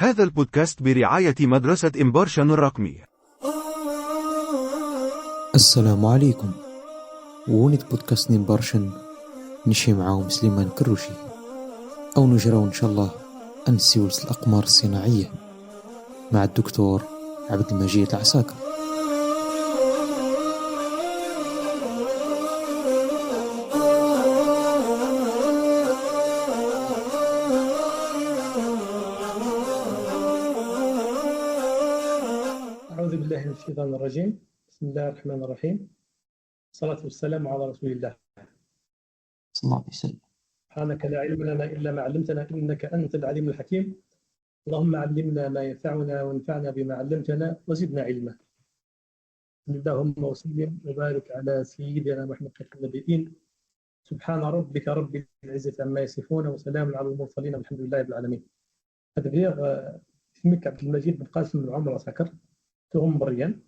هذا البودكاست برعاية مدرسة إمبارشن الرقمي. السلام عليكم. ونت بودكاست إمبارشن نشي معاهم سليمان كروشي أو نجراو إن شاء الله أنسيولس الأقمار الصناعية مع الدكتور عبدالمجيد لعساكر. أعوذ بالله من الشيطان الرجيم. بسم الله الرحمن الرحيم. الصلاة والسلام على رسول الله صلى الله عليه وسلم. سبحانك لا علم لنا إلا ما علمتنا إنك أنت العليم الحكيم. اللهم علمنا ما ينفعنا وانفعنا بما علمتنا وزدنا علما. اللهم وسلم وبارك على سيدنا محمد خاتم النبيين. سبحان ربك رب العزة عما يصفون وسلام على المرسلين والحمد لله رب العالمين. هذا غير اسمك عبد المجيد بن قاسم بن عمر لاساكر تغم بريان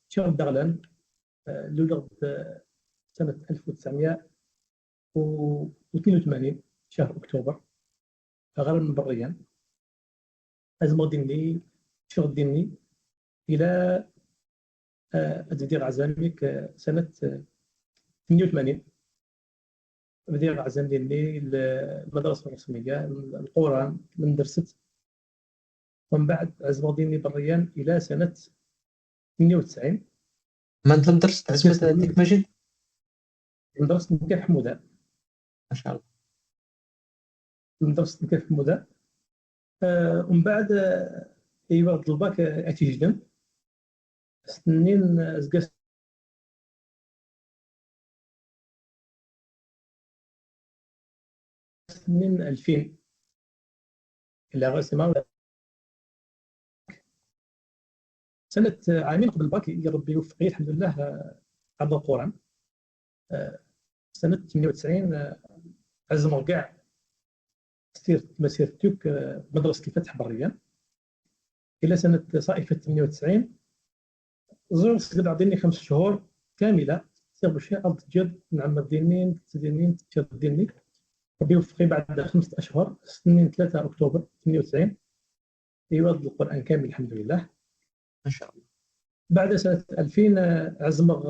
شهر دغلان لولد سنة 1982 شهر أكتوبر غرب من بريان. أزمة ديني شغل ديني إلى أدير عزامك سنة 88 بدير عزام ديني المدرسة الرسمية القرآن من درست، ومن بعد عزمة ديني بريان إلى سنة 98. ما أنت لم درست عزمة ديك مجيد؟ درست مكان حمودة ما شاء الله. درست مكان حمودة ومن بعد أيوا الباك أتيجدم سنين زقاس سنين 2000 إلى غاسمة سنة عامين قبل الباك يا ربي يوفقني الحمد لله عبد القرآن. سنة 98 عزم كاع سيرت مسيرتك مدرسة الفتح بريان إلى سنة صائفة 98. زرت سقط عطيني 5 شهور كاملة سير شيء أرض جد نعم دينين تدينين تشديني ربي يوفقني بعد 5 أشهر سنين 3 أكتوبر 98 يوض القرآن كامل الحمد لله ما شاء الله. بعد سنة 2000 عزمغ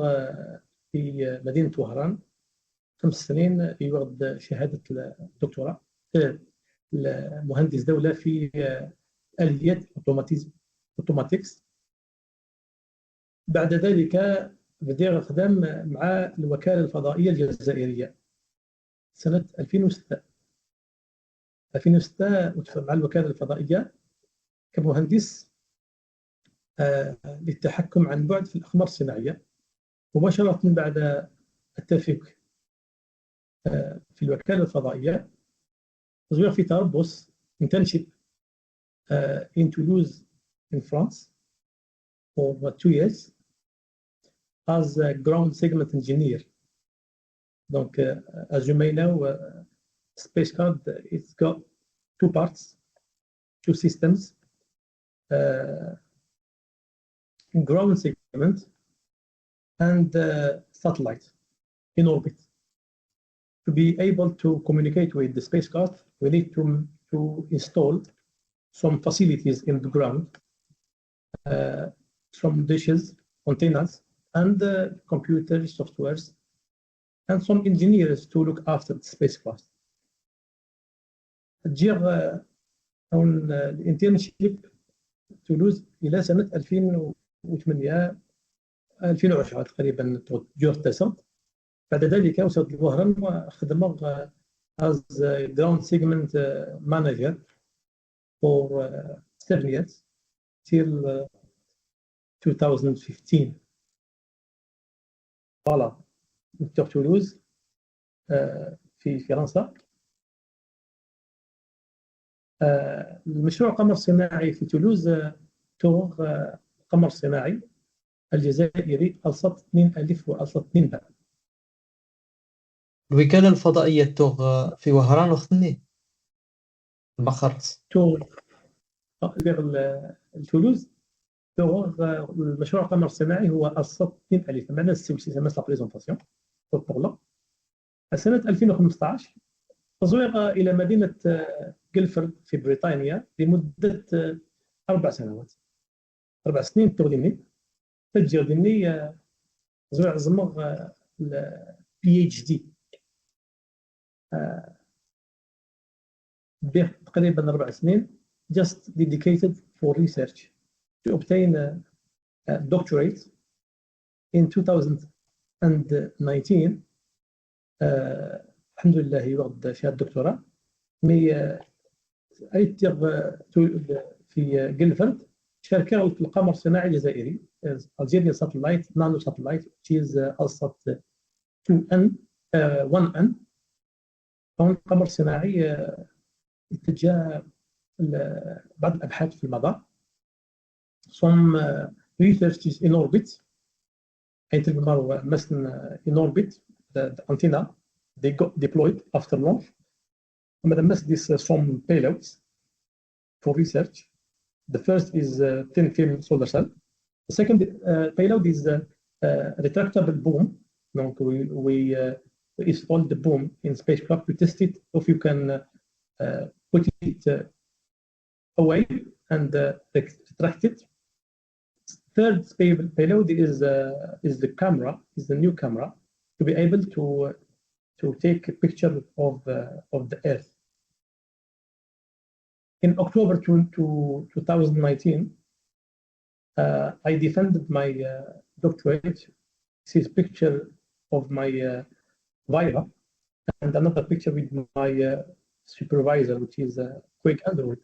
في مدينة وهران 5 سنين يوض شهادة الدكتوراه المهندس دولة في آليات أوتوماتيكس. بعد ذلك بدير خدام مع الوكالة الفضائية الجزائرية سنة 2006 مع الوكالة الفضائية كمهندس للتحكم عن بعد في الأقمار الصناعية. مباشرة بعد التفك في الوكالة الفضائية زوير في تربص internship in Toulouse in France for 2 years as a ground segment engineer. Donc, as you may know, spacecraft it's got 2 parts, 2 systems, ground segment and satellite in orbit. To be able to communicate with the spacecraft, we need to install some facilities in the ground, some dishes, antennas, and computer softwares, and some engineers to look after the spacecraft. تجير الانترنشيب تولوز إلى سنة 2008 2010 تقريبا جور تسع. بعد ذلك وصلت لوهران وخدم as ground segment manager for 7 years till 2015. Voilà, دكتور تولوز في فرنسا. المشروع القمر الصناعي في تولوز توغ القمر الصناعي الجزائري ألسط 2000 وألسط 2 باء. الوكالة الفضائية توغ في وهران وخدني البخرس توغ تولوز توغ المشروع القمر الصناعي هو ألسط 2000 معنا السوسي سما لا بريزونطاسيون سنة 2015 تزوير إلى مدينة جلفرد في بريطانيا لمدة 4 سنوات. 4 سنين تغلمني تجي غدني زوع زمغ PhD تقريبا 4 سنين just dedicated for research to obtain a doctorate in 2019. الحمد لله يوض شهادة دكتوراه مي أيتيغ في جلفرد شركة في القمر الصناعي الجزائري Algerian satellite nano satellite which is ألصت 2N 1N. هون القمر الصناعي اتجاه بعض الأبحاث في المضاء. Some research is in orbit. أنت المرة مثلا in orbit the antenna they got deployed after launch. And this some payloads for research. The first is thin film solar cell. The second payload is retractable boom. Donc we install the boom in spacecraft to test it if you can put it away and retract it. Third payload is the camera, is the new camera to be able to take a picture of the Earth. In October 2019, I defended my doctorate. This is a picture of my viva and another picture with my supervisor, which is Craig Underwood.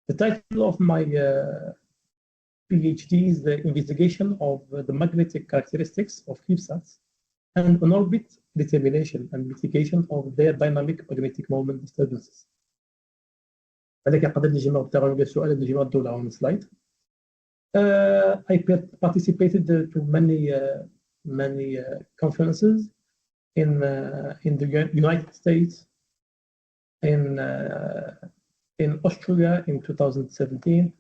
The title of my PhD is the investigation of the magnetic characteristics of CubeSats and on-orbit determination and mitigation of their dynamic magnetic moment disturbances. هذاك قدر نجمع بتاعه السؤال اللي نجمع الدولة on slide. I participated to many conferences in the United States, in Austria in 2017,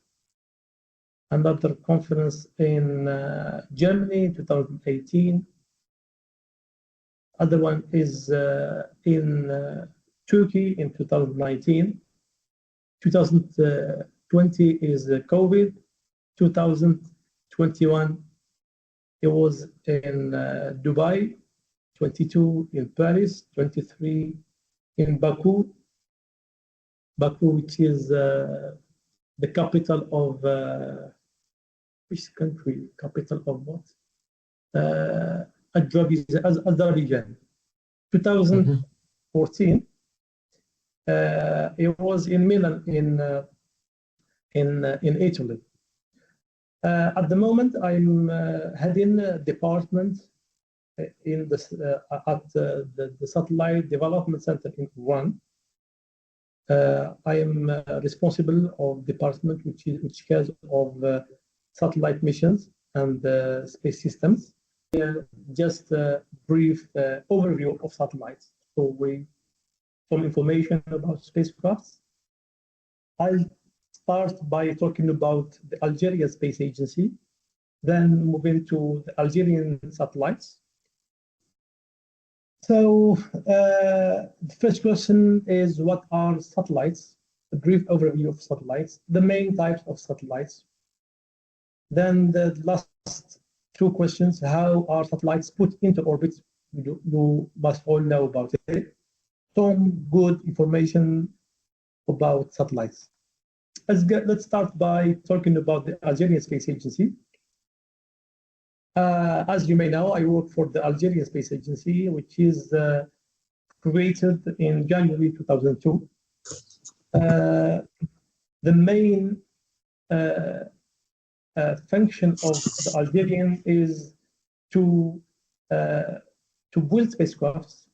another conference in Germany in 2018. Other one is in Turkey in 2019. 2020 is COVID. 2021 it was in Dubai. 22 in Paris. 23 in Baku, which is the capital of which country? Capital of what? Azerbaijan. 2014. It was in Milan, in Italy. At the moment, I'm heading a department in at the Satellite Development Center in Iran. I am responsible of department which cares of satellite missions and space systems. Just a brief overview of satellites. So some information about spacecrafts. I'll start by talking about the Algerian Space Agency, then move into the Algerian satellites. So the first question is, what are satellites? A brief overview of satellites, the main types of satellites. Then the last two questions, how are satellites put into orbit? You must all know about it. Some good information about satellites. Let's start by talking about the Algerian Space Agency. As you may know, I work for the Algerian Space Agency, which is created in January 2002. The main function of the Algerian is to build spacecrafts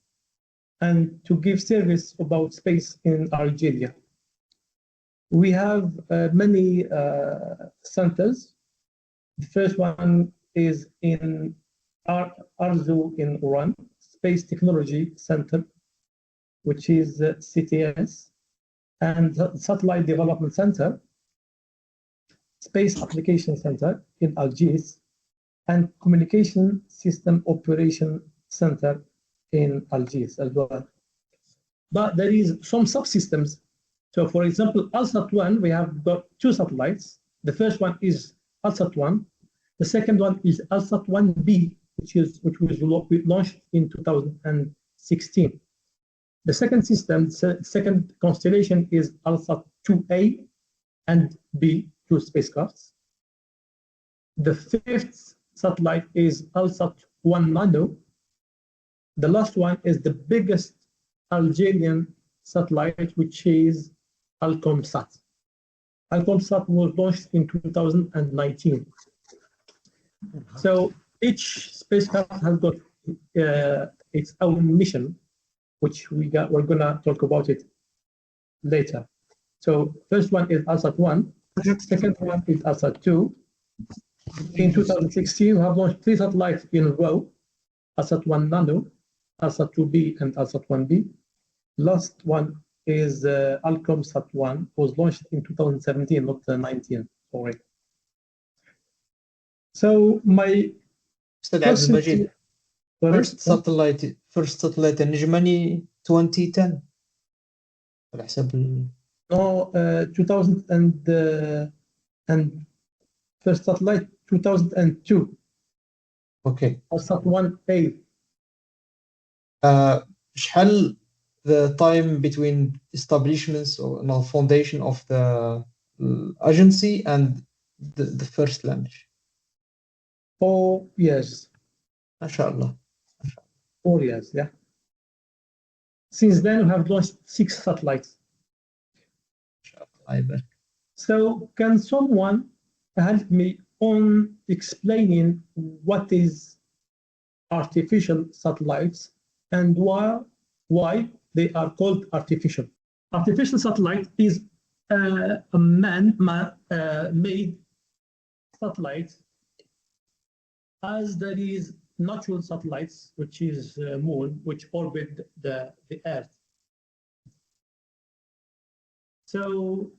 and to give service about space in Algeria. We have many centers. The first one is in Arzu in Iran, Space Technology Center, which is CTS, and Satellite Development Center, Space Application Center in Algiers, and Communication System Operation Center in Algiers as well. but there is some subsystems. So for example, ALSAT-1, we have got two satellites. The first one is ALSAT-1. The second one is ALSAT-1B, which was launched in 2016. The second system, second constellation is ALSAT-2A and B, two spacecrafts. The fifth satellite is ALSAT-1 Nano. The last one is the biggest Algerian satellite, which is ALCOMSAT. ALCOMSAT was launched in 2019. So each spacecraft has got its own mission, which we're gonna talk about it later. So first one is ALSAT-1, second one is ALSAT-2. In 2016, we have launched three satellites in a row: ALSAT-1 Nano, ALSAT-2B, and ALSAT-1B. Last one is ALCOMSAT-1, was launched in 2017, not 19. Sorry. So my أستاذ عبد المجيد, first satellite النجماني 2010 على حسب No, 2000 and first satellite 2002. Okay. ALSAT-1A. شحال the time between establishments or no, foundation of the agency and the first launch? 4 years. MashaAllah. 4 years, yeah. Since then, we have launched 6 satellites. So can someone help me on explaining what is artificial satellites and why they are called artificial? Artificial satellite is a man-made satellite, as there is natural satellites, which is moon, which orbit the Earth. So,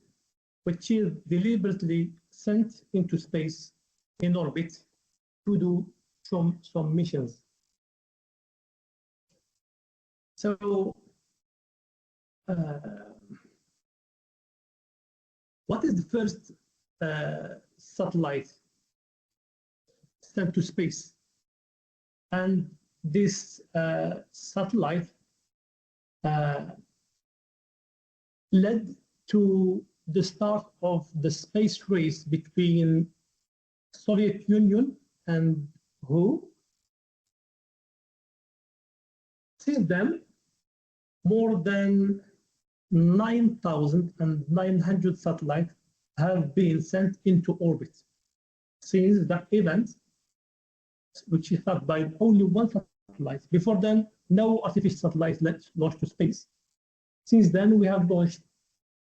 which is deliberately sent into space in orbit to do some missions. So, what is the first satellite sent to space? And this satellite led to the start of the space race between Soviet Union and who? Since then, more than 9,900 satellites have been sent into orbit since that event, which is started by only one satellite. Before then, no artificial satellites launched to space. Since then, we have launched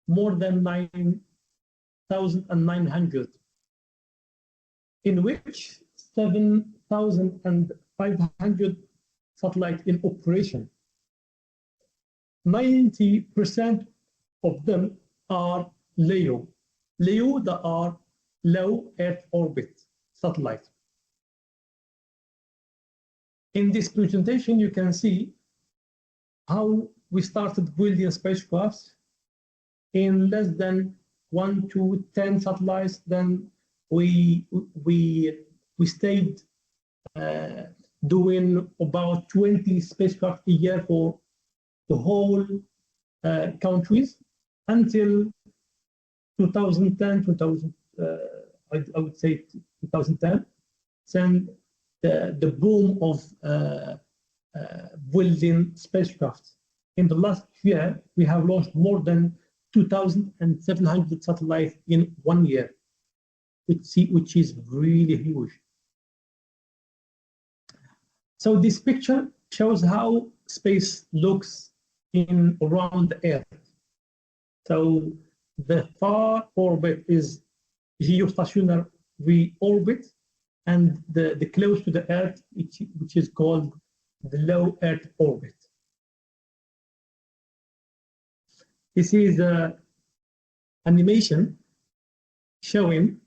more than 9,900, in which 7,500 satellites in operation. 90% of them are LEO. LEO, that are low Earth orbit satellites. In this presentation, you can see how we started building spacecrafts in less than 1 to 10 satellites. Then we stayed doing about 20 spacecraft a year for the whole countries until 2010, I would say 2010. Then the boom of building spacecraft. In the last year, we have launched more than 2,700 satellites in 1 year, which is really huge. So this picture shows how space looks in around the Earth. So the far orbit is geostationary orbit, and the close to the Earth, which is called the low Earth orbit. This is an animation showing.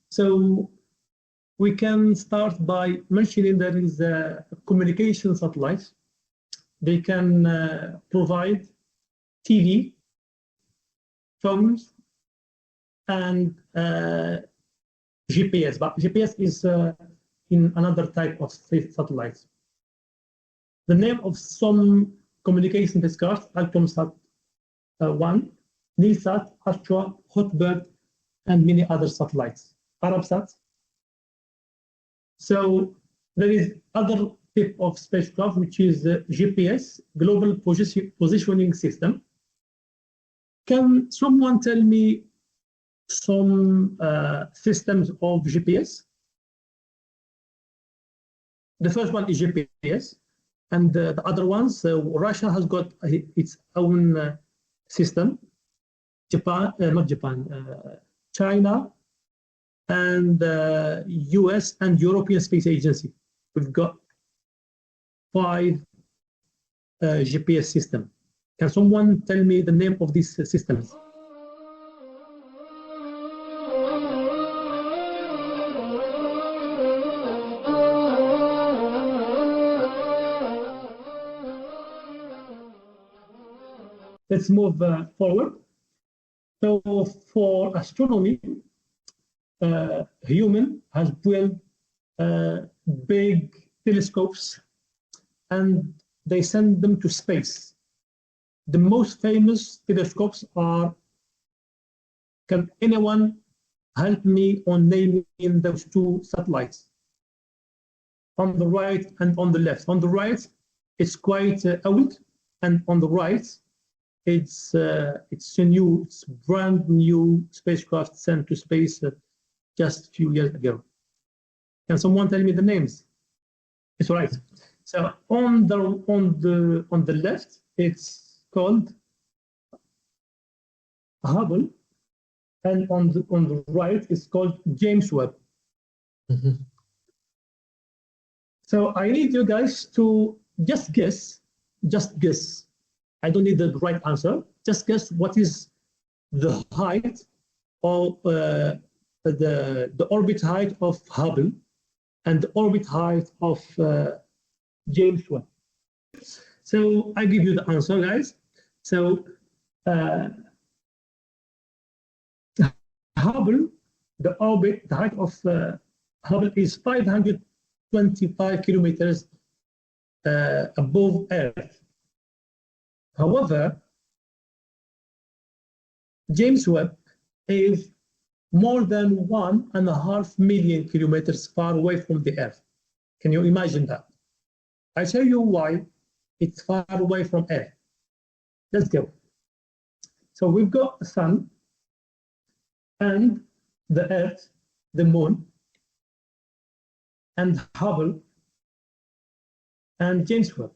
So we can start by mentioning there is a communication satellite, they can provide TV, phones, and GPS, but GPS is in another type of satellites. The name of some communication spacecraft: Alcomsat 1, NeilSat, Astra, Hotbird, and many other satellites. Arabsat. So there is other type of spacecraft, which is GPS, Global Positioning System. Can someone tell me some systems of GPS? The first one is GPS, and the other ones, Russia has got its own system. Japan, not Japan, China, and US and European Space Agency. We've got 5 GPS systems. Can someone tell me the name of these systems? Let's move forward. So for astronomy, human has built big telescopes and they send them to space. The most famous telescopes are, can anyone help me on naming those 2 satellites? On the right and on the left. On the right, it's quite old, and on the right, it's brand new spacecraft sent to space just a few years ago. Can someone tell me the names? It's right. So on the left, it's called Hubble, and on the right, it's called James Webb. Mm-hmm. So I need you guys to just guess. I don't need the right answer. Just guess what is the height of the orbit height of Hubble and the orbit height of James Webb. So I give you the answer, guys. So Hubble, the height of Hubble is 525 kilometers above Earth. However, James Webb is more than 1.5 million kilometers far away from the Earth. Can you imagine that? I'll tell you why it's far away from Earth. Let's go. So we've got the Sun and the Earth, the Moon, and Hubble and James Webb.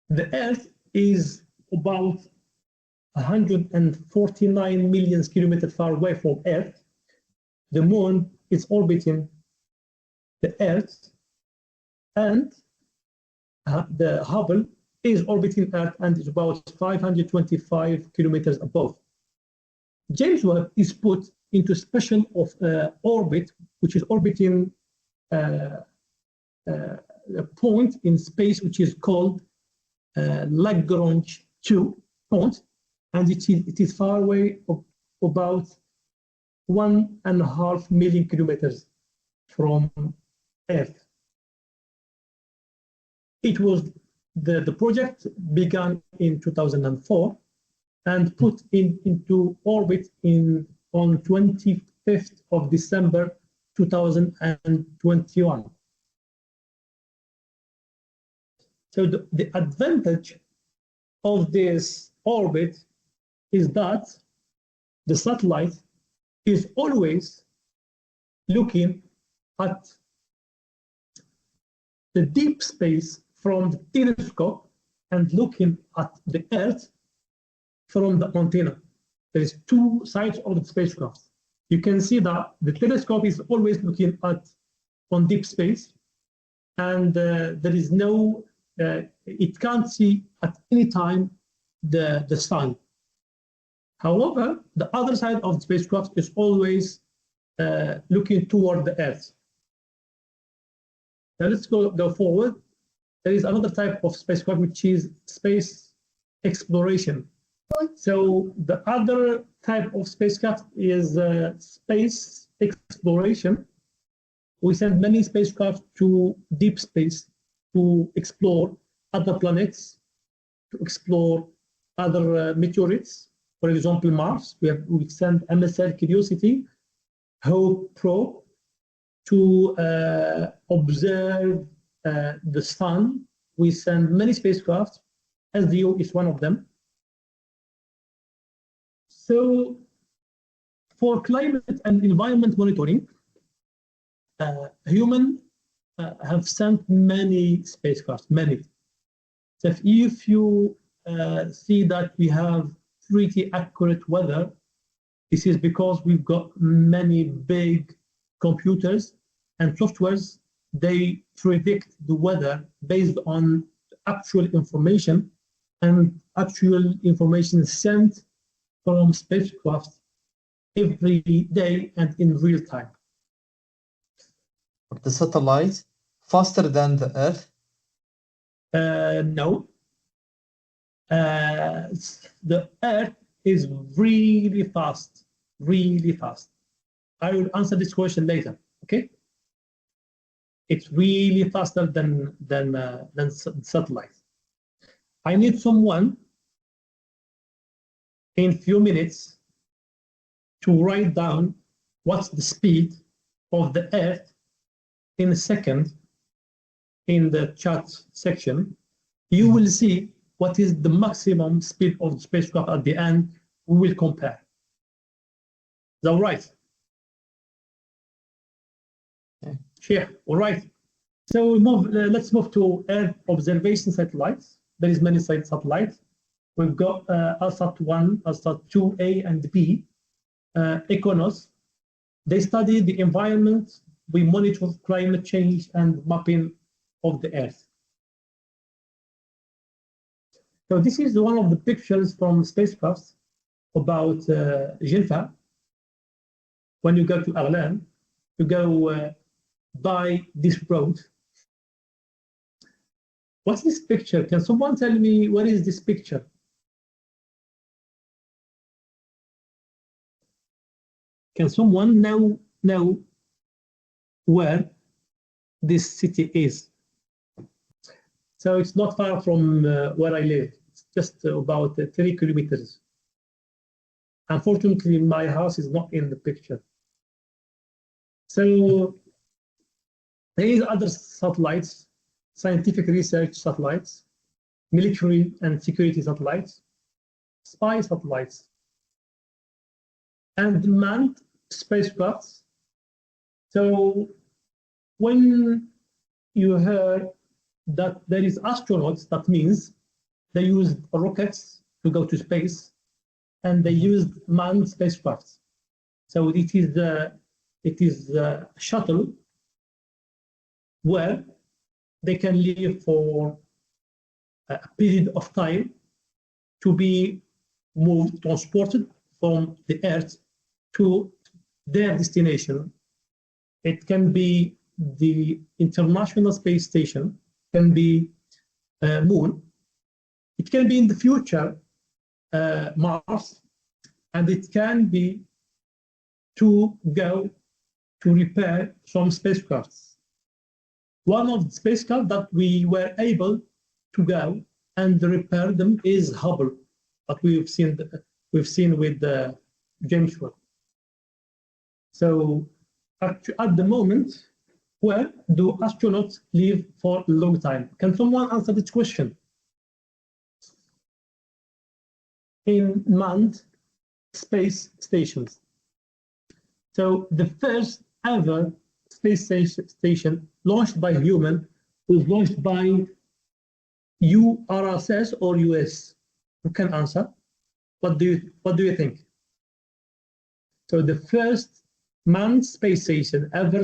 The Earth is about 149 million kilometers far away from Earth. The Moon is orbiting the Earth, and the Hubble is orbiting Earth and is about 525 kilometers above. James Webb is put into special orbit, which is orbiting a point in space which is called Lagrange 2 point, and it is far away of about 1.5 million kilometers from Earth. It was the project began in 2004 and put into orbit on 25th of December 2021. So the advantage of this orbit is that the satellite is always looking at the deep space from the telescope and looking at the Earth from the antenna. There is 2 sides of the spacecraft. You can see that the telescope is always looking on deep space, and there is no, it can't see at any time the sun. However, the other side of the spacecraft is always looking toward the Earth. Now let's go forward. there is another type of spacecraft which is space exploration. So the other type of spacecraft is space exploration. We send many spacecraft to deep space to explore other planets, to explore other meteorites. For example, Mars. We send MSL Curiosity, Hope probe to observe the sun. We send many spacecraft. SDO is one of them. So for climate and environment monitoring, humans have sent many spacecraft, many. So if you see that we have pretty accurate weather, this is because we've got many big computers and softwares. They predict the weather based on actual information and actual information sent from spacecraft every day and in real time. The satellite faster than the Earth? No. The Earth is really fast, really fast. I will answer this question later, okay? It's really faster than satellites. I need someone in few minutes to write down what's the speed of the Earth in a second in the chat section. You will see what is the maximum speed of the spacecraft at the end. We will compare. Is that right? Yeah, all right. So let's move to Earth observation satellites. There is many satellites. We've got ALSAT-1, ALSAT-2A and B, ECONOS. They study the environment. We monitor climate change and mapping of the Earth. So this is one of the pictures from spacecraft about Genfa. When you go to Arlan, you go by this road. What's this picture? Can someone tell me what is this picture? Can someone know where this city is? So it's not far from where I live. It's just about 3 kilometers. Unfortunately, my house is not in the picture. So there is other satellites, scientific research satellites, military and security satellites, spy satellites, and manned spacecrafts. So when you hear that there is astronauts, that means they used rockets to go to space, and they used manned spacecrafts. So it is a shuttle where they can live for a period of time to be moved, transported from the Earth to their destination. It can be the International Space Station, can be Moon. It can be in the future Mars, and it can be to go to repair some spacecrafts. One of the spacecraft that we were able to go and repair them is Hubble, that we've seen with James Webb. So at the moment, where do astronauts live for a long time? Can someone answer this question? In manned space stations. So the first ever space station launched by human was launched by URSS or US. Who can answer? What do you think? So the first manned space station ever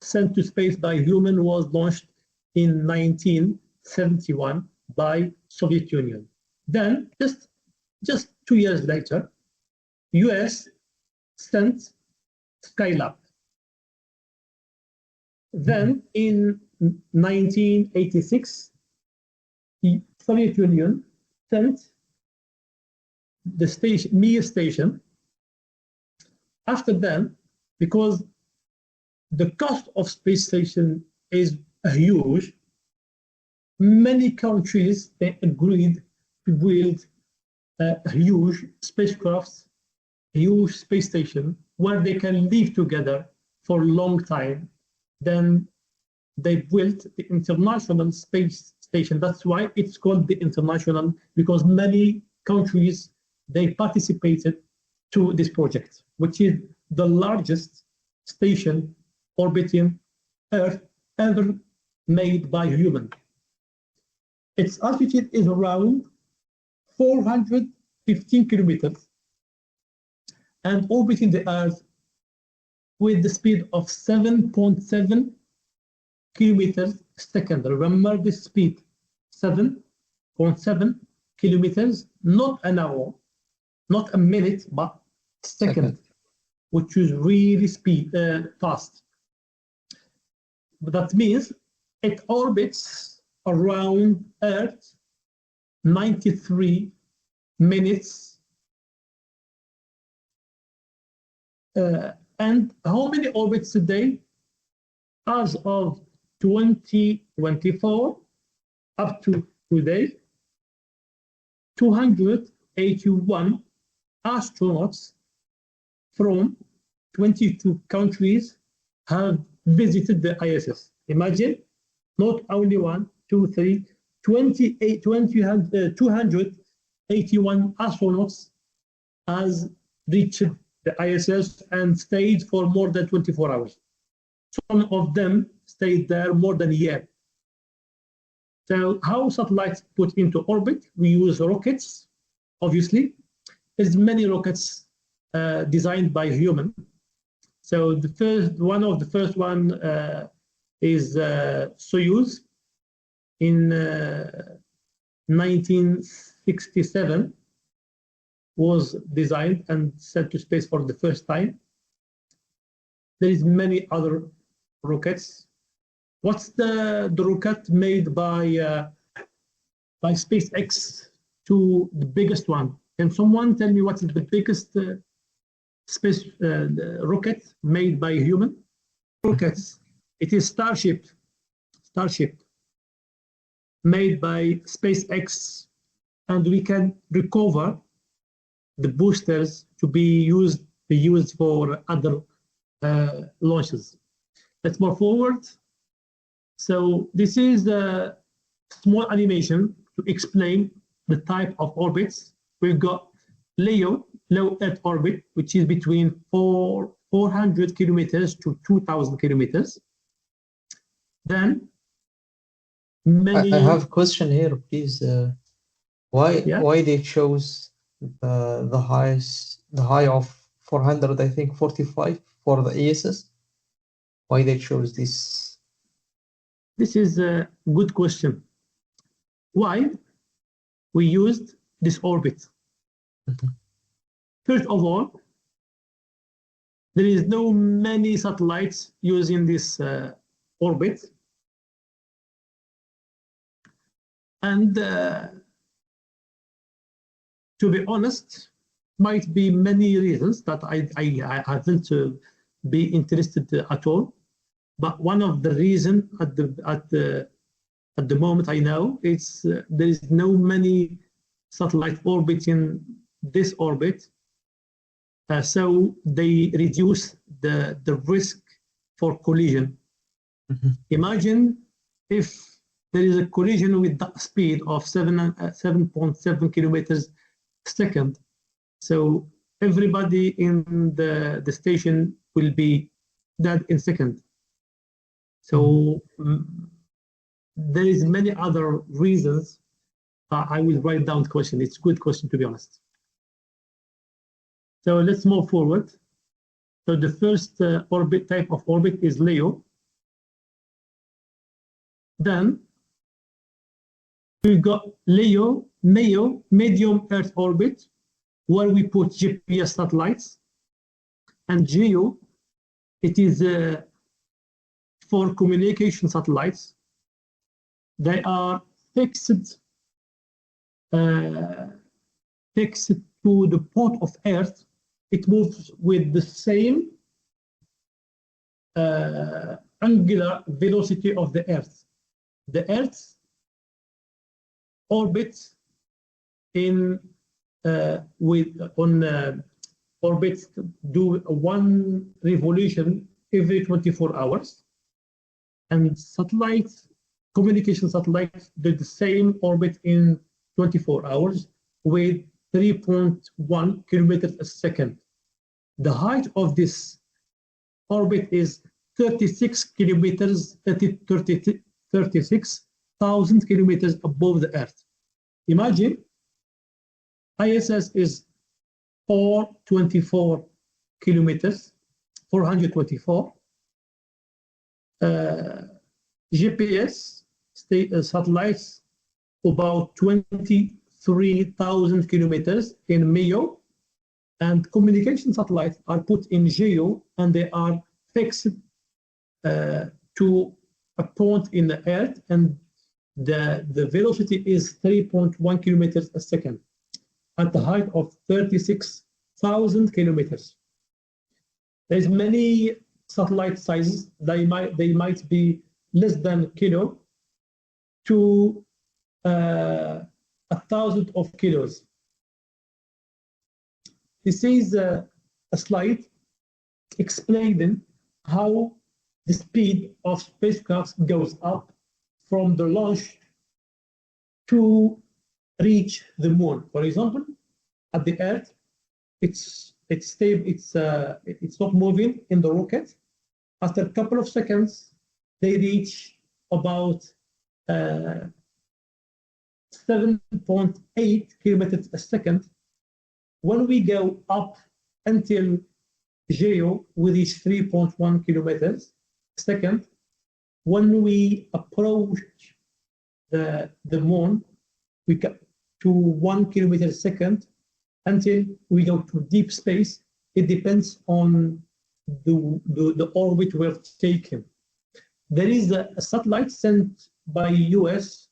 sent to space by human was launched in 1971 by Soviet Union. Then just 2 years later, US sent Skylab. Then in 1986, Soviet Union sent the station, Mir station. After then, because the cost of space station is huge, many countries they agreed to build huge spacecrafts, huge space station where they can live together for a long time. Then they built the International Space Station. That's why it's called the International, because many countries they participated to this project, which is the largest station orbiting Earth ever made by human. Its altitude is around 415 kilometers and orbiting the Earth with the speed of 7.7 kilometers a second. Remember this speed, 7.7 kilometers, not an hour, not a minute, but second, which is really fast. But that means it orbits around Earth 93 minutes. And how many orbits a day? As of 2024 up to today, 281 astronauts from 22 countries have visited the ISS. Imagine, not only 1, 2, 3, 281 astronauts has reached the ISS and stayed for more than 24 hours. Some of them stayed there more than a year. So how satellites put into orbit? We use rockets, obviously. There's many rockets designed by human. So the first one is Soyuz in 1967 was designed and sent to space for the first time. There is many other rockets. What's the rocket made by SpaceX to the biggest one? Can someone tell me what is the biggest space rocket made by human? Rockets. It is Starship, made by SpaceX, and we can recover the boosters to be used for other launches. Let's move forward. So this is a small animation to explain the type of orbits. We've got LEO, low Earth orbit, which is between 400 kilometers to 2,000 kilometers. Then many. I have a question here, please. Why they chose the high of 400, I think 45 for the ISS? Why they chose this? This is a good question. Why we used this orbit? First of all, there is no many satellites using this orbit, and to be honest, might be many reasons that I haven't be interested at all. But one of the reasons at the moment I know it's there is no many satellite orbiting this orbit, so they reduce the risk for collision. Imagine if there is a collision with the speed of 7.7 kilometers a second. So everybody in the station will be dead in second. So there is many other reasons. I will write down the question. It's a good question, to be honest. So let's move forward. So the first type of orbit is LEO. Then we've got LEO, MEO, medium Earth orbit, where we put GPS satellites. And GEO, it is for communication satellites. They are fixed takes it to the point of Earth, it moves with the same angular velocity of the Earth. The Earth orbits orbits do one revolution every 24 hours, and satellites, communication satellites, do the same orbit in 24 hours with 3.1 kilometers a second. The height of this orbit is 36,000 kilometers above the Earth. Imagine, ISS is 424 kilometers, 424. GPS satellites about 23,000 kilometers in MEO, and communication satellites are put in GEO, and they are fixed to a point in the Earth, and the velocity is 3.1 kilometers a second at the height of 36,000 kilometers. There's many satellite sizes. They might be less than kilo to 1,000 of kilos. This is a slide explaining how the speed of spacecraft goes up from the launch to reach the moon. For example, at the Earth, it's stable. It's not moving in the rocket. After a couple of seconds, they reach about 7.8 kilometers a second. When we go up until GEO, we reach 3.1 kilometers a second. When we approach the moon, we get to 1 kilometer a second until we go to deep space. It depends on the orbit we're taking. There is a satellite sent by US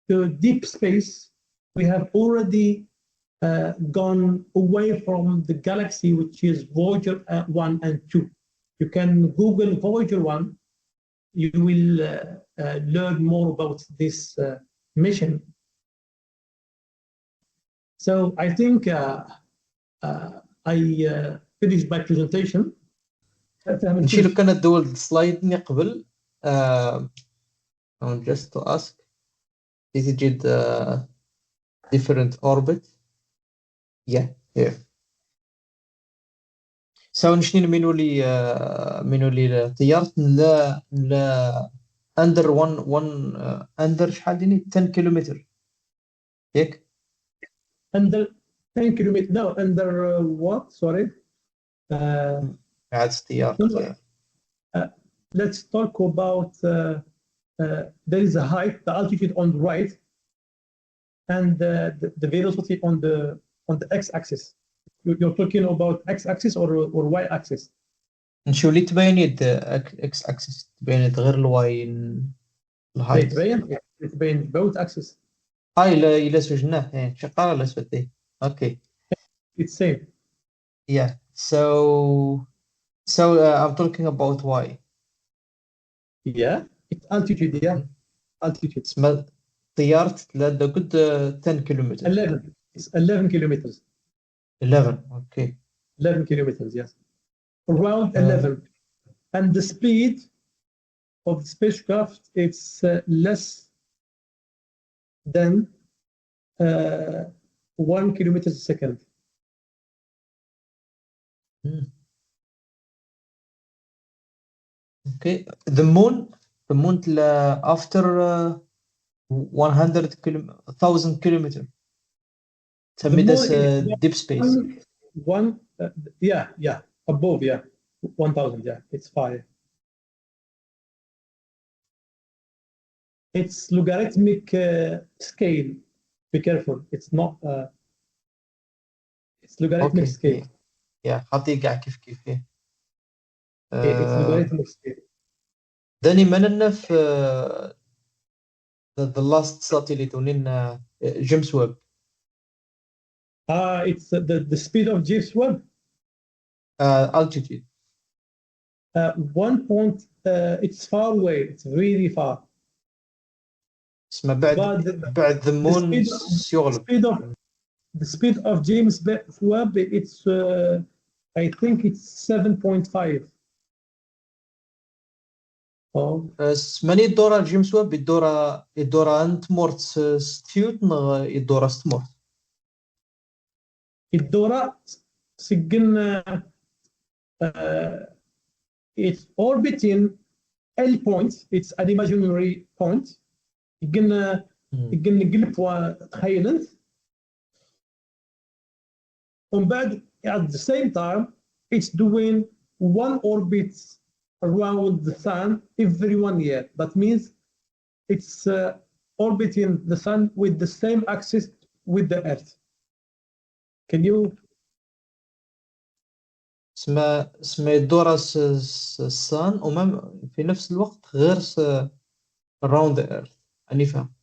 to deep space. We have already gone away from the galaxy, which is Voyager 1 and 2. You can Google Voyager 1. You will learn more about this mission. So I think I finished my presentation. نمشي لو كانت دول السلايد اللي قبل just to ask is it different orbit here سو نشني منو لي طيارة لا under 1 under شحال ديني 10 كيلومتر ياك under 10 kilometers. No, under what? Sorry. عاد طيارة. Let's talk about there is a height, the altitude on the right, and the velocity on the x-axis. You're talking about x-axis or y-axis? نشوف لي تبين يد x-axis تبين غير الواي الهايت. تبين both axis. إلا سجناه شقارة لا سوتي. Okay. It's same. Yeah. So I'm talking about y. Yeah. It's altitude. Yeah. Altitude. اسمها طيارة لا قد 10 كيلومتر. 11. It's 11 kilometers. 11. Okay. 11 kilometers. Yes. Around 11. And the speed of the spacecraft it's less than 1 kilometer a second. Okay. The moon after 100,000 kilometers. Tell me this deep space. Above 1,000. Yeah, it's 5. It's logarithmic scale. Be careful. It's not. It's logarithmic scale. Yeah, حاطي كاع كيف It's logarithmic scale. داني مننا في the last satellite ونين جيمس ويب It's the speed of James Webb. Altitude. 1 point. It's far away. It's really far. اسمه But بعد the moon يغلب. the speed of James Webb, it's I think it's 7.5. ماني يدورا جيمس ويب يدورا انت مورت ستيوت يدورا ستمورت الدورة سجن it's orbiting L point. It's an imaginary point. يقلنا نقلب وتخيلت ومن بعد at the same time it's doing one orbit around the sun every 1 year. That means it's orbiting the sun with the same axis with the earth. Can you اسمه يدورا السان ومام في نفس الوقت غير around the earth اني فاهم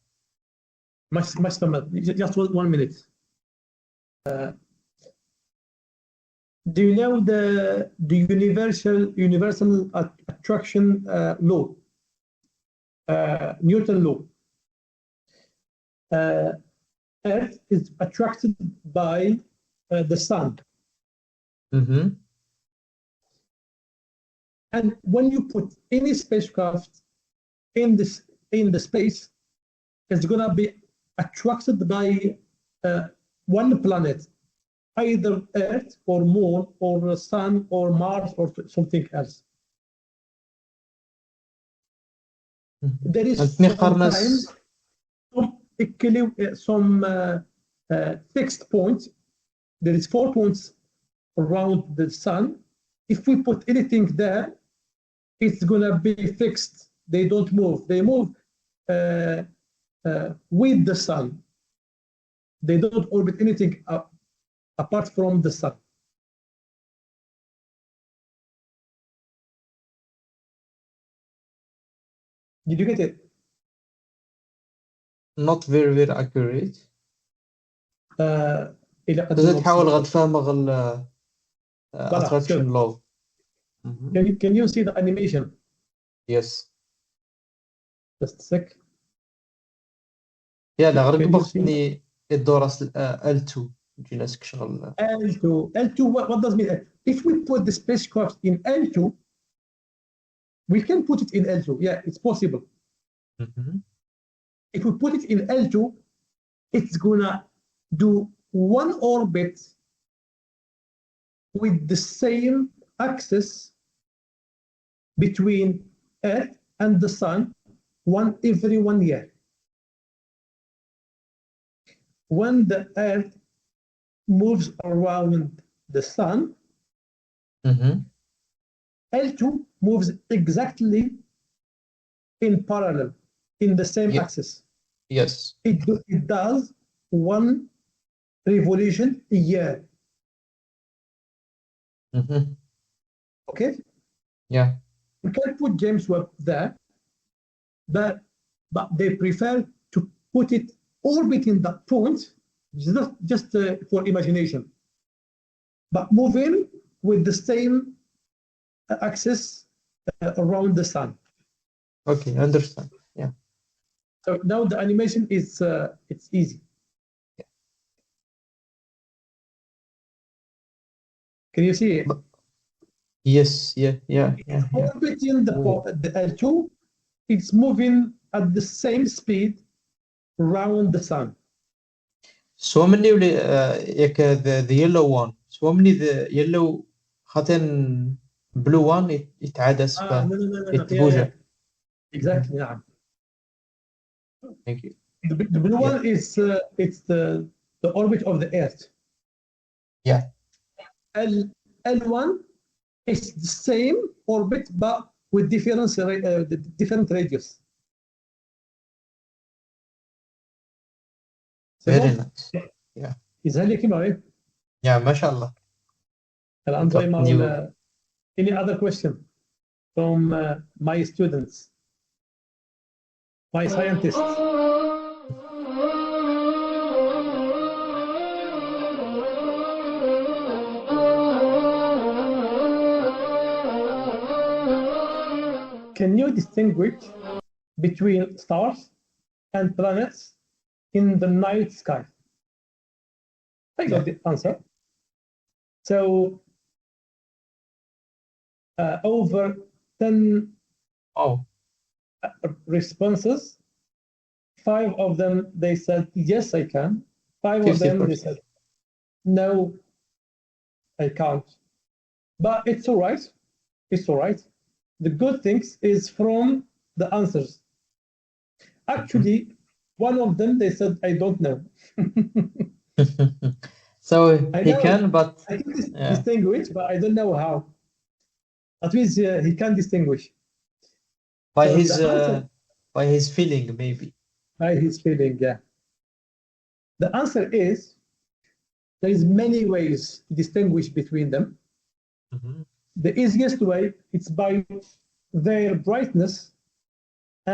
just 1 minute. Do you know the universal attraction law, Newton law? Earth is attracted by the sun. And when you put any spacecraft in the space, it's going to be attracted by one planet, either Earth or Moon or Sun or Mars or something else. There is some fixed points. There is 4 points around the sun. If we put anything there, it's going to be fixed. They don't move. They move with the sun. They don't orbit anything apart from the sun. Did you get it? Not very accurate. إذا تحاول غد فهم attraction law. Can you see the animation? Yes. Just a sec. لا غير قبضتني الدورة L2 جيناسك شغل L2 what does mean? If we put the spacecraft in L2, we can put it in L2. Yeah, it's possible. If we put it in L2, it's gonna do one orbit with the same axis between Earth and the sun every 1 year. When the Earth moves around the sun, L2 moves exactly in parallel, in the same axis. Yes. It does one revolution a year. Okay? Yeah. We can put James Webb there, but they prefer to put it orbiting that point, just for imagination, but moving with the same axis around the sun. Okay, understand. Yeah. So now the animation is it's easy. Yeah. Can you see it? Yes. Yeah. Orbiting the L2, it's moving at the same speed around the sun. So many the yellow one. So many the yellow خاطر blue one يتعدس no. Exactly. نعم. Thank you. The blue one is it's the orbit of the Earth. Yeah. L1 is the same orbit but with different radius. Very nice. Yeah. يسهل لك معي. Yeah, ما شاء الله. الآن any other question from my students, my scientists? can you distinguish between stars and planets in the night sky? I got the answer. So over 10 responses, 5 of them they said yes I can, 5 of them they said no I can't. But it's all right. It's all right. The good things is from the answers. Actually, one of them they said I don't know. So he can, but I can distinguish, but I don't know how. At least he can distinguish by his feeling, maybe. By his feeling, yeah. The answer is there is many ways to distinguish between them. The easiest way is by their brightness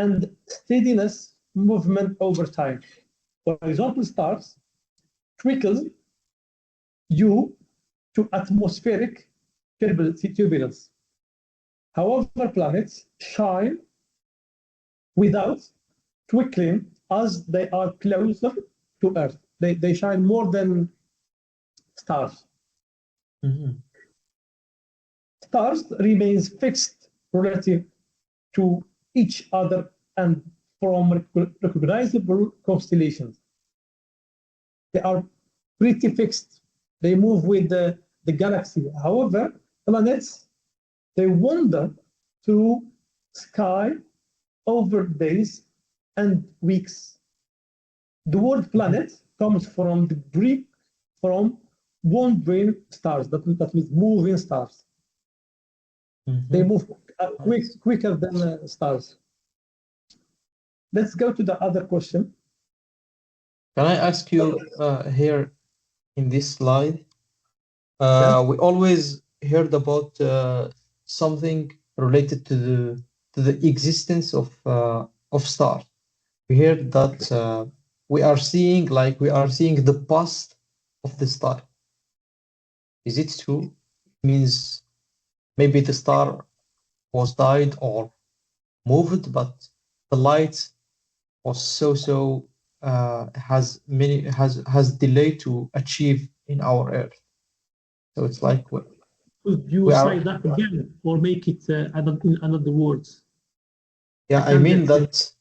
and steadiness movement over time. For example, stars trickle due to atmospheric turbulence. However, planets shine without twinkling as they are closer to Earth. They shine more than stars. Stars remains fixed relative to each other and from recognizable constellations. They are pretty fixed. They move with the galaxy. However, planets, they wander through sky over days and weeks. The word planet comes from the Greek, from wandering stars, that means moving stars. They move quicker than stars. Let's go to the other question. Can I ask you here in this slide? We always heard about something related to the existence of stars. We heard that we are seeing the past of the star. Is it true? It means maybe the star was died or moved, but the light was has delay to achieve in our Earth. So it's like could you say that again or make it in another words? I mean that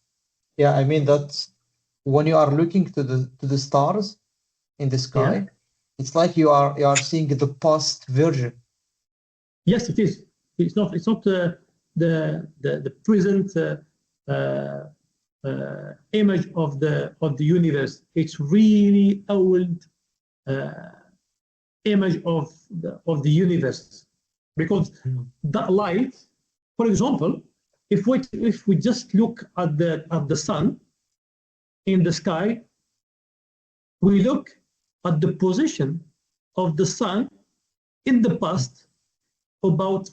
when you are looking to the stars in the sky, it's like you are seeing the past version. Yes, it is. It's not the present image of the universe. It's really old image of the universe, because that light, for example, if we just look at the sun in the sky, we look at the position of the sun in the past about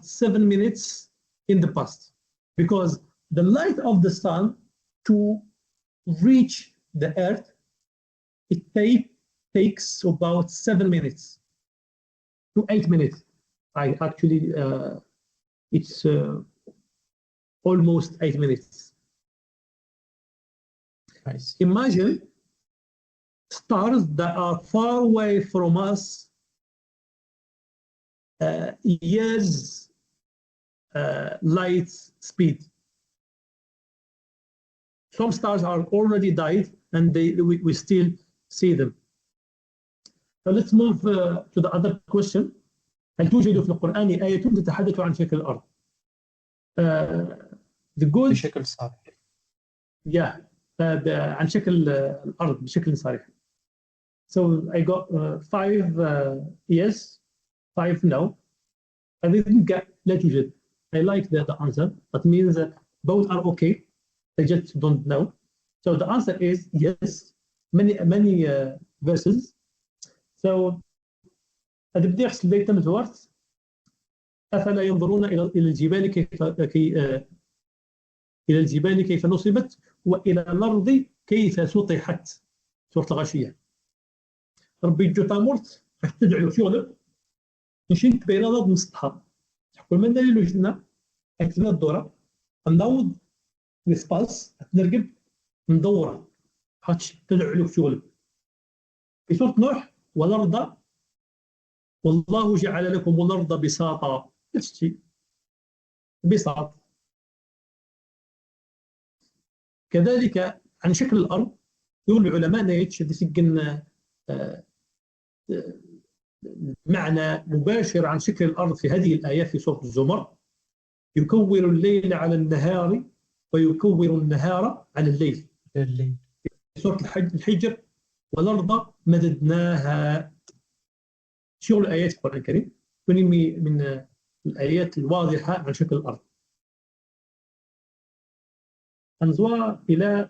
7 minutes in the past, because the light of the sun to reach the earth, it takes about 7 minutes to 8 minutes. It's almost 8 minutes. Nice. Imagine stars that are far away from us, years light speed. Some stars are already died and we still see them. So let's move to the other question. هل توجد في القرآن آية تتحدث عن شكل الأرض؟ بشكل صحيح. عن شكل الأرض بشكل صريح. So I got 5 yes, 5 no. I didn't get لا توجد. I like the answer. That means that both are okay. I just don't know. So the answer is yes. Many verses. So هذا بدي يحصل بيت الوقت. أفلا ينظرون إلى الجبال كيف نصبت وإلى الأرض كيف سطحت. سورة الغاشية. ربي جو تامورت راح تدعو شغلك نشنت بين الأرض مسطحة. تحكوا من دليل وجدنا اكتبنا الدوره نعوض الاسباس تنرقب ندوره هاتش تدعو في شغل في سوره نوح والارض والله جعل لكم الارض بساطا شيء بساط. كذلك عن شكل الارض يقول العلماء نيتش ديسجن معنى مباشر عن شكل الارض في هذه الايات في سوره الزمر. يكور الليل على النهار ويكور النهار على الليل. في سوره الحجر والارض مددناها. شغل الايات في القران الكريم من الايات الواضحه عن شكل الارض. انظر الى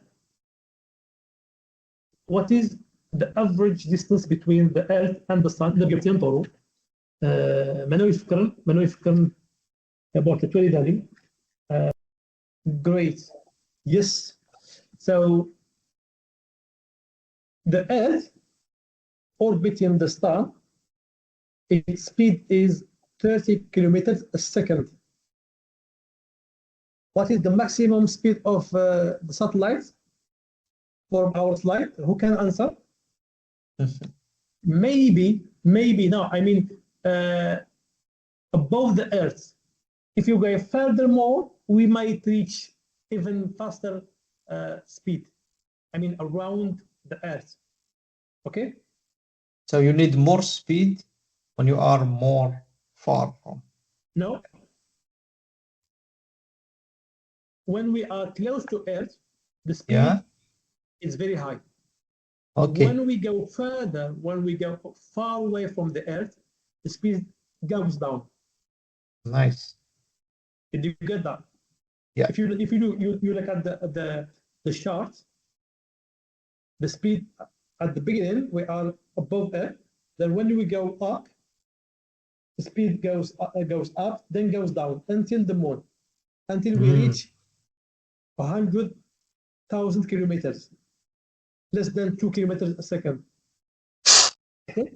what is the average distance between the earth and the sun. نرجع ينظروا منو يفكرن about التوليد هذه. Great. Yes. So the earth orbiting the star, its speed is 30 kilometers a second. What is the maximum speed of the satellite for our flight? Who can answer? Maybe no. I mean, above the Earth. If you go furthermore, we might reach even faster speed. I mean, around the Earth. Okay. So you need more speed when you are more far from. No. When we are close to Earth, the speed is very high. Okay. When we go further, when we go far away from the Earth, the speed goes down. Nice. Did you get that? Yeah. If you look at the chart, the speed at the beginning we are above Earth. Then when we go up, the speed goes up, then goes down until the moon, until we reach 100,000 kilometers, less than 2 kilometers a second. Okay.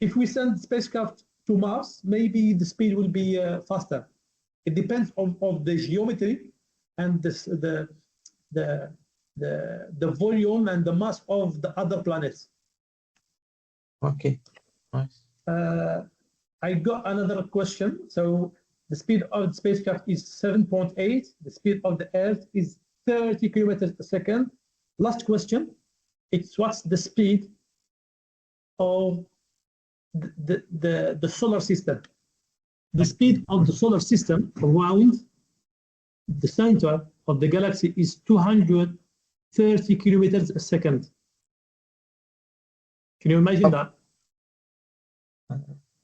If we send spacecraft to Mars, maybe the speed will be faster. It depends on the geometry and the volume and the mass of the other planets. Okay, nice. I got another question. So the speed of the spacecraft is 7.8. The speed of the Earth is 30 kilometers a second. Last question. It's what's the speed of the solar system? The speed of the solar system around the center of the galaxy is 230 kilometers a second. Can you imagine that?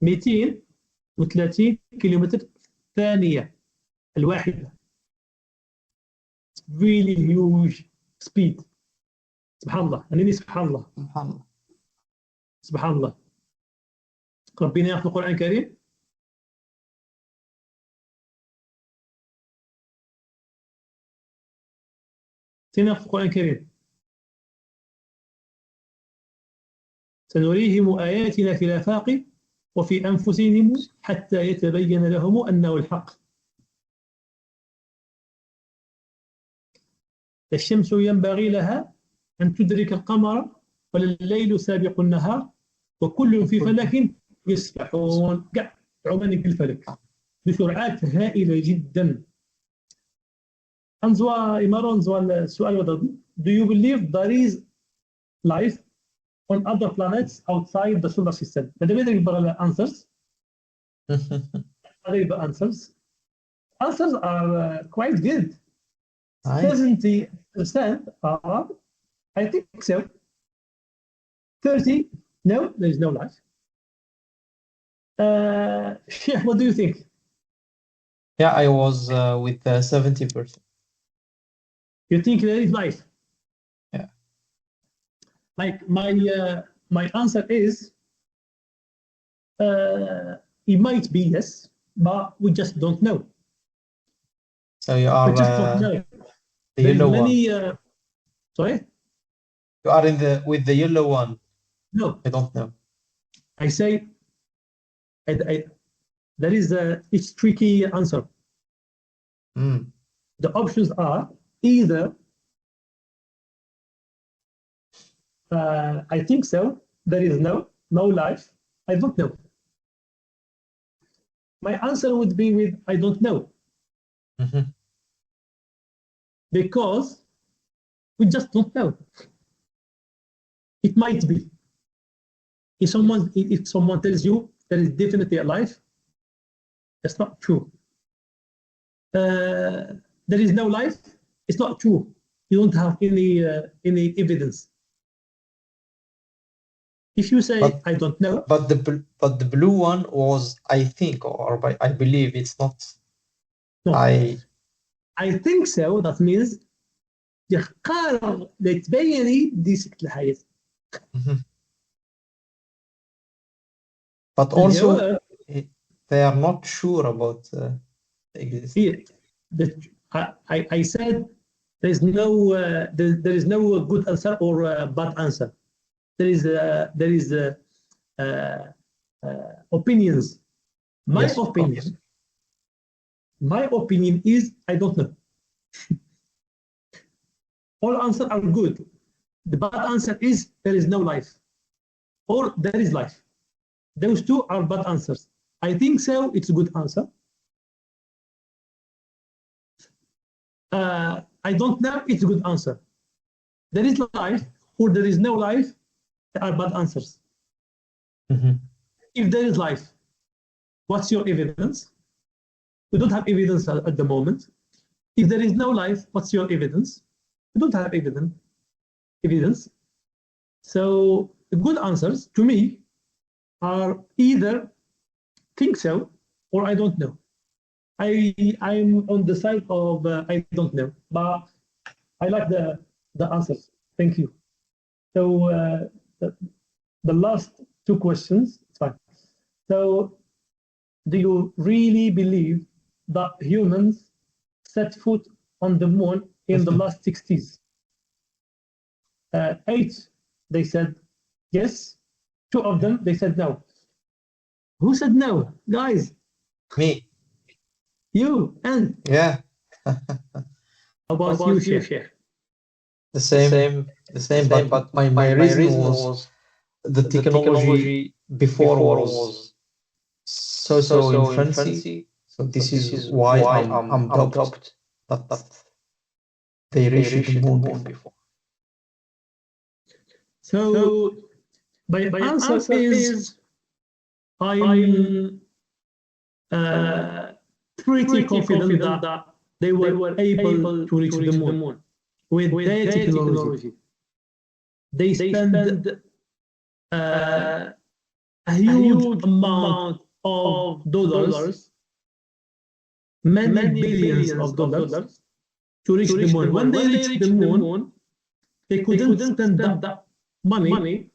230 كيلومتر ثانية الواحدة. It's really huge speed. سبحان الله. أنني سبحان الله. سبحان الله. سبحان الله. ربنا يأخذ القرآن الكريم. سنأخذ القرآن الكريم. سنريهم آياتنا في الآفاق وفي أنفسهم حتى يتبين لهم أنه الحق. الشمس ينبغي لها أن تدرك القمر ولا الليل سابق النهار وكل في فلك يسبحون. عمان في الفلك بسرعات هائلة جدا. أنزوا إمارة أنزوا السؤال وضعي. Do you believe there is life on other planets outside the solar system? But the other answers. Other answers. Answers are quite good. 70% are, I think so. 30, no, there is no life. Sheikh, what do you think? Yeah, I was with 70%. You think there is life? Yeah. Like my answer is it might be yes, but we just don't know. So you are we just don't know. the yellow many, one. Sorry? You are with the yellow one. No. I don't know. I say the there is it's tricky answer. The options are either I think so, there is no life, I don't know. My answer would be with I don't know. Because we just don't know. It might be. If someone tells you there is definitely a life, that's not true. There is no life, it's not true. You don't have any evidence. If you say I don't know, but the blue one was I think, or I believe. It's not. No. I think so. That means يختار لتبيني ديسك الحياة. But also they are not sure about existence. I said there is no good answer or bad answer. There is opinions. My opinion is I don't know. All answers are good. The bad answer is there is no life, or there is life. Those two are bad answers. I think so. It's a good answer. I don't know. It's a good answer. There is life, or there is no life. There are bad answers. If there is life, what's your evidence? We don't have evidence at the moment. If there is no life, what's your evidence? We don't have evidence. So the good answers to me are either think so or I don't know. I'm on the side of I don't know, but I like the answers. Thank you. So the last two questions, it's fine. So do you really believe that humans set foot on the moon in the last 60s? 8, they said yes. 2 of them, they said no. Who said no? Guys. Me. You and? Yeah. How about you, Sheikh? The same, but my reason was the technology before was so infancy. So this is why I'm doubt that they reached the moon before. So my answer is I'm pretty confident that they were able to reach the moon with their technology. They spend a huge amount of dollars, many billions of dollars to reach the moon. When they reached the moon, they couldn't spend that money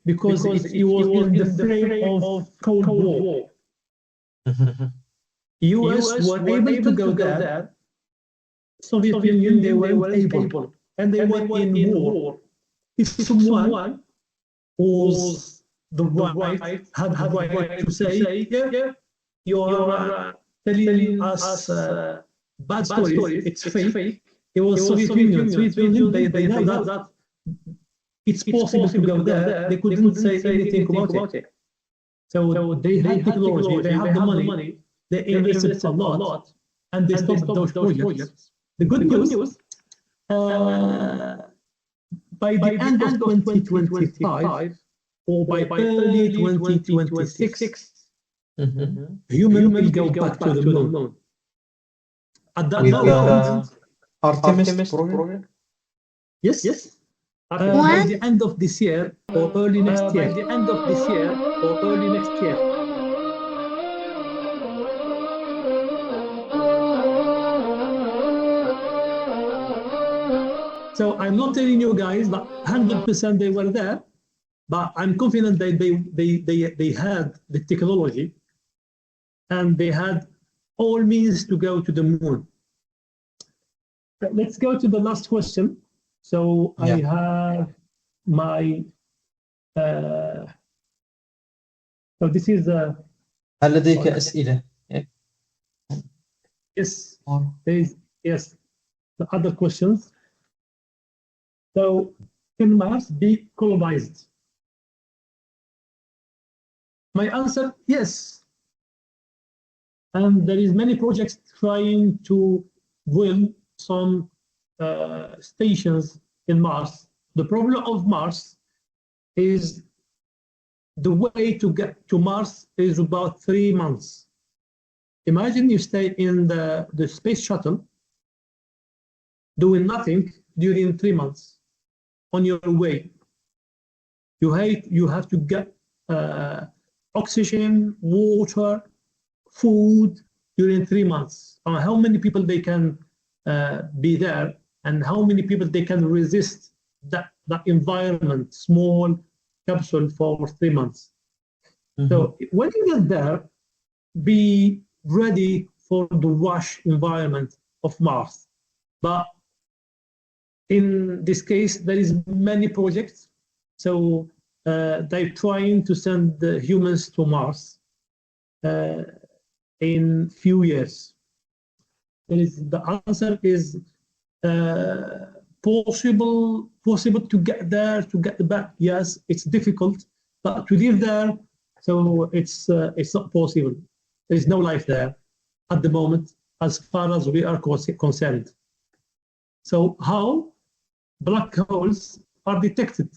because it was in the frame of Cold War. US were able to go there. Soviet Union, they weren't able, and they were in war. If someone was the right, had the right to say, yeah, you are telling us bad stories, it's fake. It was Soviet Union. Soviet Union, they know that it's possible to go there. They couldn't say anything about it. So they had technology, they had the money, they invested a lot, and they stopped those projects. The good news, by the end of 2025 or by early 2026, human will go back to the moon. At that moment, Artemis program? Yes. By the end of this year or early next year. So I'm not telling you guys that 100% they were there, but I'm confident that they had the technology and they had all means to go to the moon. Let's go to the last question. So yeah. I have my, so this is هل لديك أسئلة؟ Yes, yes. The other questions. So, can Mars be colonized? My answer, yes. And there is many projects trying to build some stations in Mars. The problem of Mars is the way to get to Mars is about 3 months. Imagine you stay in the space shuttle doing nothing during 3 months on your way. You have to get oxygen, water, food during 3 months. How many people they can be there, and how many people they can resist that environment, small capsule for 3 months. So when you get there, be ready for the rush environment of Mars. But in this case, there is many projects. So they're trying to send the humans to Mars in few years. The answer is possible to get there, to get back. Yes, it's difficult, but to live there, so it's not possible. There is no life there at the moment, as far as we are concerned. So how black holes are detected?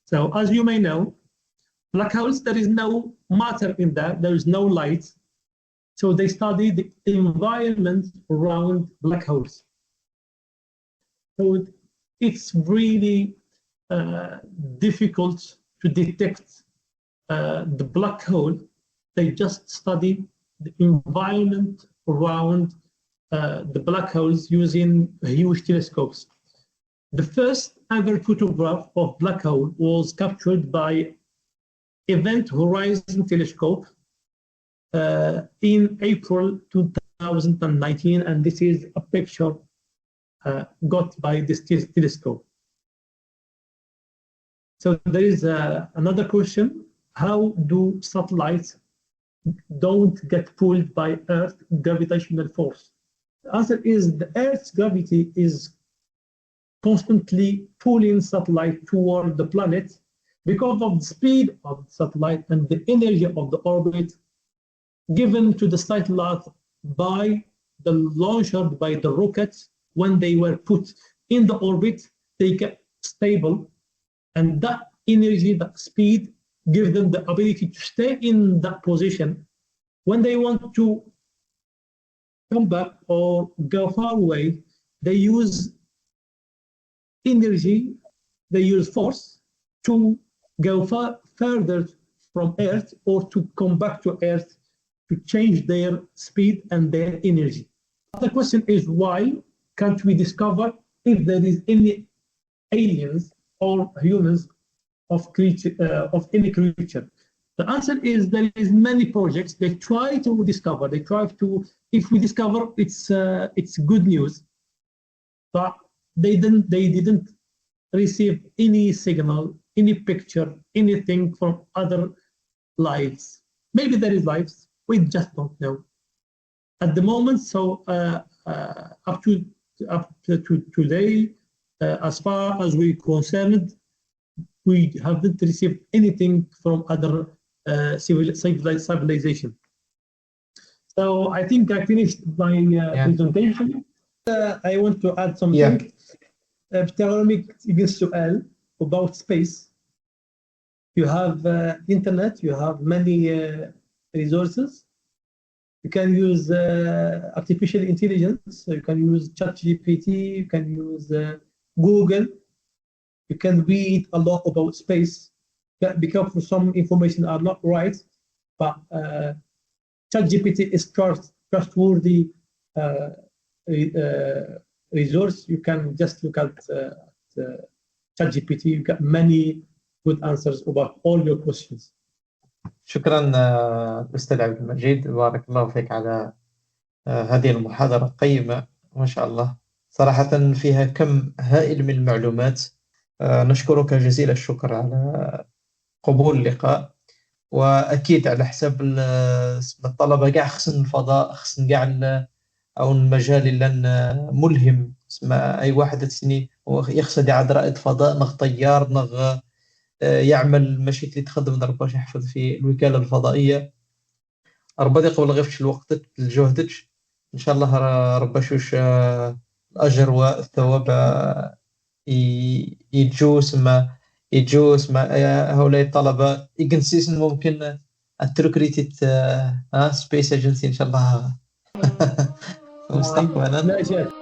So as you may know, black holes, there is no matter in there, there is no light. So they study the environment around black holes. So it's really difficult to detect the black hole. They just study the environment around the black holes using huge telescopes. The first ever photograph of black hole was captured by Event Horizon Telescope in April 2019, and this is a picture got by this telescope. So there is another question: how do satellites don't get pulled by Earth's gravitational force? The answer is the Earth's gravity is constantly pulling satellite toward the planet because of the speed of the satellite and the energy of the orbit given to the satellite by the launcher, by the rockets. When they were put in the orbit, they get stable, and that energy, that speed, gives them the ability to stay in that position. When they want to come back or go far away, they use energy, they use force to go further from Earth or to come back to Earth to change their speed and their energy. The question is, why can't we discover if there is any aliens or humans of any creature? The answer is there is many projects. They try to discover. They try to. If we discover, it's good news. But they didn't receive any signal, any picture, anything from other lives. Maybe there is lives. We just don't know at the moment. So up to today, as far as we're concerned, we haven't received anything from other civilization. So I think I finished my presentation. I want to add something. بتعرفي يجي سؤال about space. You have internet, you have many resources. You can use artificial intelligence, you can use ChatGPT, you can use Google. You can read a lot about space because some information are not right, but ChatGPT is trustworthy resource. You can just look at ChatGPT. You get many good answers about all your questions. شكرا أستاذ عبد المجيد، بارك الله فيك على هذه المحاضرة القيمة ما شاء الله، صراحة فيها كم هائل من المعلومات. نشكرك جزيل الشكر على قبول اللقاء، واكيد على حساب الطلبه كاع خصن الفضاء، خصن كاع او المجال اللي ملهم. اسمع اي واحد تسني يقصد يعد رائد فضاء، نغ طيار، نغ يعمل ماشي اللي تخدم باش يحفظ في الوكاله الفضائيه. ربي قبل غيفش الوقت الجهدك ان شاء الله. ربي شوش الاجر والثواب يجوس ما هؤلاء الطلبه يجنسيس ممكن التركريتي سبيس ايجنسي ان شاء الله مستقبلا.